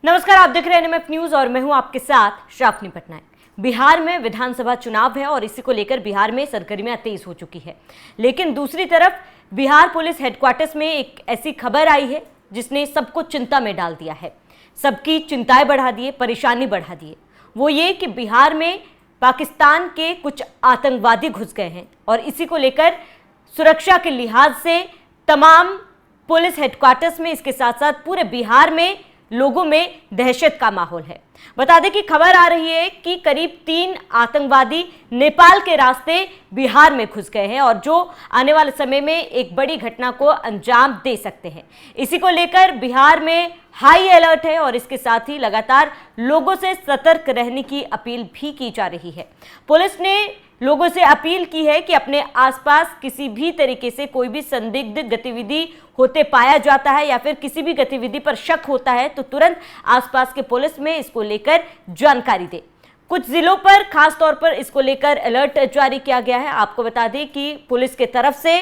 नमस्कार, आप देख रहे हैं एनएमएफ न्यूज और मैं हूं आपके साथ श्रावणी पटनायक। बिहार में विधानसभा चुनाव है और इसी को लेकर बिहार में सरगर्मियां तेज हो चुकी है। लेकिन दूसरी तरफ बिहार पुलिस हेडक्वार्टर्स में एक ऐसी खबर आई है जिसने सबको चिंता में डाल दिया है, सबकी चिंताएं बढ़ा दिए, परेशानी बढ़ा दिए। वो ये कि बिहार में पाकिस्तान के कुछ आतंकवादी घुस गए हैं और इसी को लेकर सुरक्षा के लिहाज से तमाम पुलिस हेडक्वार्टर्स में, इसके साथ साथ पूरे बिहार में लोगों में दहशत का माहौल है। बता दें कि खबर आ रही है कि करीब 3 आतंकवादी नेपाल के रास्ते बिहार में घुस गए हैं और जो आने वाले समय में एक बड़ी घटना को अंजाम दे सकते हैं। इसी को लेकर बिहार में हाई अलर्ट है और इसके साथ ही लगातार लोगों से सतर्क रहने की अपील भी की जा रही है। पुलिस ने लोगों से अपील की है कि अपने आसपास किसी भी तरीके से कोई भी संदिग्ध गतिविधि होते पाया जाता है या फिर किसी भी गतिविधि पर शक होता है तो तुरंत आसपास के पुलिस में इसको लेकर जानकारी दे। कुछ जिलों पर खास तौर पर इसको लेकर अलर्ट जारी किया गया है। आपको बता दें कि पुलिस के तरफ से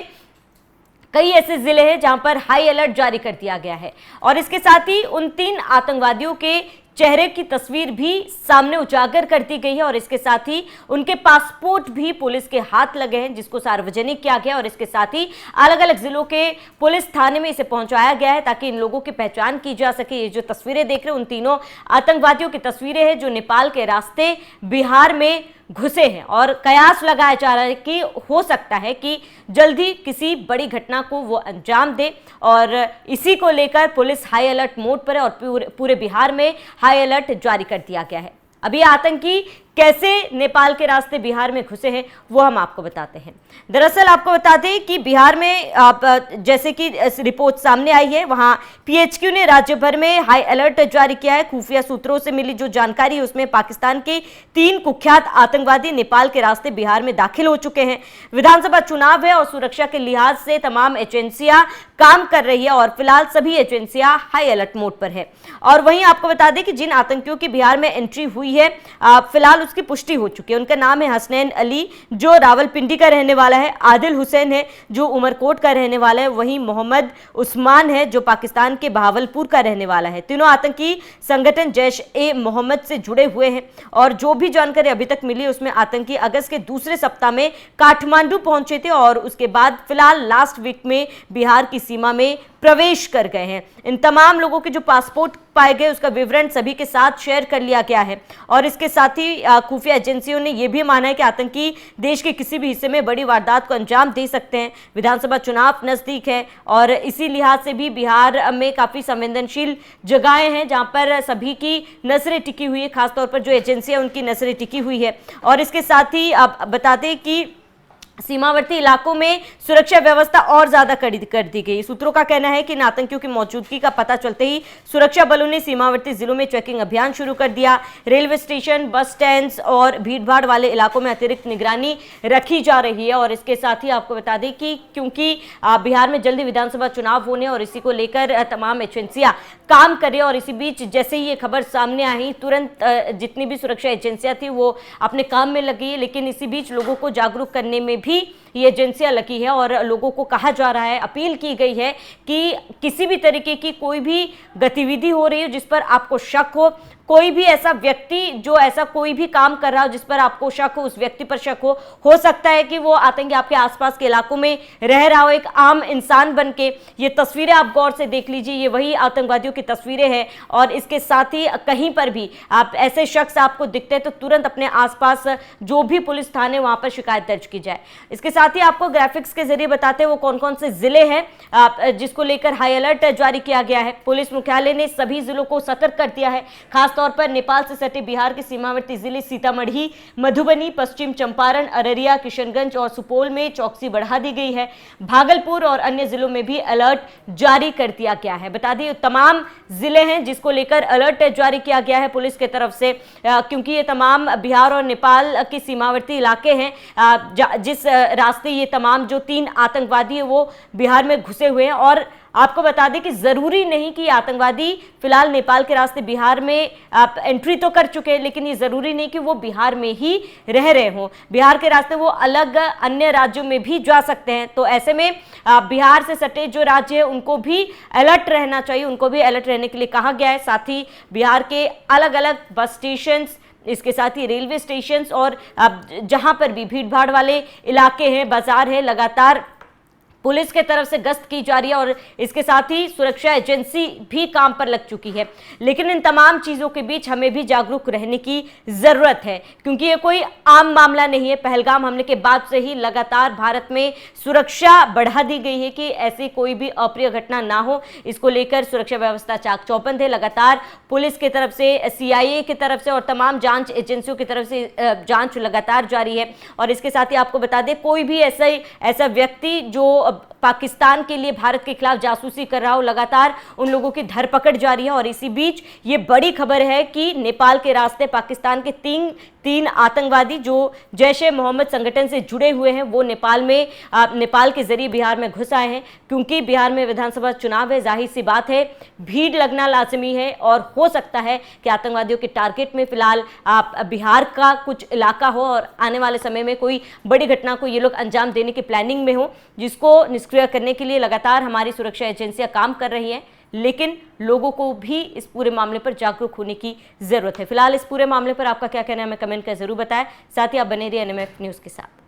कई ऐसे जिले हैं जहां पर हाई अलर्ट जारी कर दिया गया है और इसके साथ ही उन 3 आतंकवादियों के चेहरे की तस्वीर भी सामने उजागर कर दी गई है और इसके साथ ही उनके पासपोर्ट भी पुलिस के हाथ लगे हैं जिसको सार्वजनिक किया गया और इसके साथ ही अलग अलग जिलों के पुलिस थाने में इसे पहुंचाया गया है ताकि इन लोगों की पहचान की जा सके। ये जो तस्वीरें देख रहे हैं उन तीनों आतंकवादियों की तस्वीरें हैं जो नेपाल के रास्ते बिहार में घुसे हैं और कयास लगाया जा रहा है कि हो सकता है कि जल्दी किसी बड़ी घटना को वो अंजाम दे और इसी को लेकर पुलिस हाई अलर्ट मोड पर है और पूरे बिहार में हाई अलर्ट जारी कर दिया गया है। अभी आतंकी कैसे नेपाल के रास्ते बिहार में घुसे हैं वो हम आपको बताते हैं। दरअसल आपको बता दें कि बिहार में जैसे कि रिपोर्ट सामने आई है वहां पीएचक्यू ने राज्य भर में हाई अलर्ट जारी किया है। खुफिया सूत्रों से मिली जो जानकारी है उसमें पाकिस्तान के 3 कुख्यात आतंकवादी नेपाल के रास्ते बिहार में दाखिल हो चुके हैं। विधानसभा चुनाव है और सुरक्षा के लिहाज से तमाम एजेंसियां काम कर रही है और फिलहाल सभी एजेंसियां हाई अलर्ट मोड पर है। और वहीं आपको बता दें कि जिन आतंकियों की बिहार में एंट्री हुई है फिलहाल उसकी पुष्टि हो चुकी है। उनका नाम है हसनैन अली जो रावलपिंडी का रहने वाला है, आदिल हुसैन है जो उमरकोट का रहने वाला है, वहीं मोहम्मद उस्मान है जो पाकिस्तान के बहावलपुर का रहने वाला है। तीनों आतंकी संगठन जैश ए मोहम्मद से जुड़े हुए हैं और जो भी जानकारी अभी तक मिली उसमें आतंकी अगस्त के दूसरे सप्ताह में काठमांडू पहुंचे थे और उसके बाद फिलहाल लास्ट वीक में बिहार की सीमा में प्रवेश कर गए हैं। इन तमाम लोगों के जो पासपोर्ट पाए गए उसका विवरण सभी के साथ शेयर कर लिया गया है और इसके साथ ही खुफिया एजेंसियों ने यह भी माना है कि आतंकी देश के किसी भी हिस्से में बड़ी वारदात को अंजाम दे सकते हैं। विधानसभा चुनाव नजदीक है और इसी लिहाज से भी बिहार में काफी संवेदनशील जगहें हैं जहां पर सभी की नजरें टिकी हुई है, खासतौर पर जो एजेंसियां उनकी नजरें टिकी हुई है। और इसके साथ ही आप बता दें कि सीमावर्ती इलाकों में सुरक्षा व्यवस्था और ज्यादा कड़ी कर दी गई। सूत्रों का कहना है कि इन आतंकियों की मौजूदगी का पता चलते ही सुरक्षा बलों ने सीमावर्ती जिलों में चेकिंग अभियान शुरू कर दिया। रेलवे स्टेशन, बस स्टैंड्स और भीड़भाड़ वाले इलाकों में अतिरिक्त निगरानी रखी जा रही है। और इसके साथ ही आपको बता दें कि क्योंकि बिहार में जल्दी विधानसभा चुनाव होने और इसी को लेकर तमाम एजेंसियां काम करें और इसी बीच जैसे ही ये खबर सामने आई तुरंत जितनी भी सुरक्षा एजेंसियां थी वो अपने काम में लगी है। लेकिन इसी बीच लोगों को जागरूक करने में भी ये एजेंसियां लगी है और लोगों को कहा जा रहा है, अपील की गई है कि किसी भी तरीके की कोई भी गतिविधि हो रही है जिस पर आपको शक हो, कोई भी ऐसा व्यक्ति जो ऐसा कोई भी काम कर रहा हो जिस पर आपको शक हो, उस व्यक्ति पर शक हो सकता है कि वो आतंकी आपके आसपास के इलाकों में रह रहा हो एक आम इंसान बन के। ये तस्वीरें आप गौर से देख लीजिए, ये वही आतंकवादियों की तस्वीरें हैं और इसके साथ ही कहीं पर भी आप ऐसे शख्स आपको दिखते हैं तो तुरंत अपने आसपास जो भी पुलिस थाने वहां पर शिकायत दर्ज की जाए। इसके साथ ही आपको ग्राफिक्स के जरिए बताते हैं वो कौन कौन से जिले हैं जिसको लेकर हाई अलर्ट जारी किया गया है। पुलिस मुख्यालय ने सभी जिलों को सतर्क कर दिया है। खास तौर पर नेपाल से सटे बिहार के सीमावर्ती जिले सीतामढ़ी, मधुबनी, पश्चिम चंपारण, अररिया, किशनगंज और सुपौल में चौकसी बढ़ा दी गई है। भागलपुर और अन्य जिलों में भी अलर्ट जारी कर दिया गया है। बता दें तमाम जिले हैं जिसको लेकर अलर्ट जारी किया गया है पुलिस की तरफ से क्योंकि ये तमाम बिहार और नेपाल के सीमावर्ती इलाके हैं जिस रास्ते ये तमाम जो 3 आतंकवादी है वो बिहार में घुसे हुए हैं। और आपको बता दें कि जरूरी नहीं कि आतंकवादी फिलहाल नेपाल के रास्ते बिहार में एंट्री तो कर चुके हैं, लेकिन ये जरूरी नहीं कि वो बिहार में ही रह रहे हों। बिहार के रास्ते वो अलग अन्य राज्यों में भी जा सकते हैं। तो ऐसे में बिहार से सटे जो राज्य है उनको भी अलर्ट रहना चाहिए, उनको भी अलर्ट रहने के लिए कहा गया है। साथ ही बिहार के अलग अलग बस स्टेशन, इसके साथ ही रेलवे स्टेशन और जहां पर भी भीड़ भाड़ वाले इलाके हैं, बाजार है, लगातार पुलिस के तरफ से गश्त की जा रही है और इसके साथ ही सुरक्षा एजेंसी भी काम पर लग चुकी है। लेकिन इन तमाम चीजों के बीच हमें भी जागरूक रहने की जरूरत है, क्योंकि ये कोई आम मामला नहीं है। पहलगाम हमले के बाद से ही लगातार भारत में सुरक्षा बढ़ा दी गई है कि ऐसी कोई भी अप्रिय घटना ना हो। इसको लेकर सुरक्षा व्यवस्था चाक चौबंद है। लगातार पुलिस की तरफ से, CIA की तरफ से और तमाम जांच एजेंसियों की तरफ से जांच लगातार जारी है। और इसके साथ ही आपको बता दें, कोई भी ऐसा व्यक्ति जो पाकिस्तान के लिए भारत के खिलाफ जासूसी कर रहा हो, लगातार उन लोगों की धरपकड़ जारी है। और इसी बीच ये बड़ी खबर है कि नेपाल के रास्ते पाकिस्तान के तीन आतंकवादी जो जैश ए मोहम्मद संगठन से जुड़े हुए हैं, वो नेपाल के जरिए बिहार में घुस आए हैं। क्योंकि बिहार में विधानसभा चुनाव है, जाहिर सी बात है भीड़ लगना लाजमी है और हो सकता है कि आतंकवादियों के टारगेट में फिलहाल बिहार का कुछ इलाका हो और आने वाले समय में कोई बड़ी घटना को ये लोग अंजाम देने की प्लानिंग में हो, जिसको निष्क्रिय करने के लिए लगातार हमारी सुरक्षा एजेंसियां काम कर रही हैं। लेकिन लोगों को भी इस पूरे मामले पर जागरूक होने की जरूरत है। फिलहाल इस पूरे मामले पर आपका क्या कहना है, हमें कमेंट कर जरूर बताएं। साथ ही आप बने रहिए NMF न्यूज के साथ।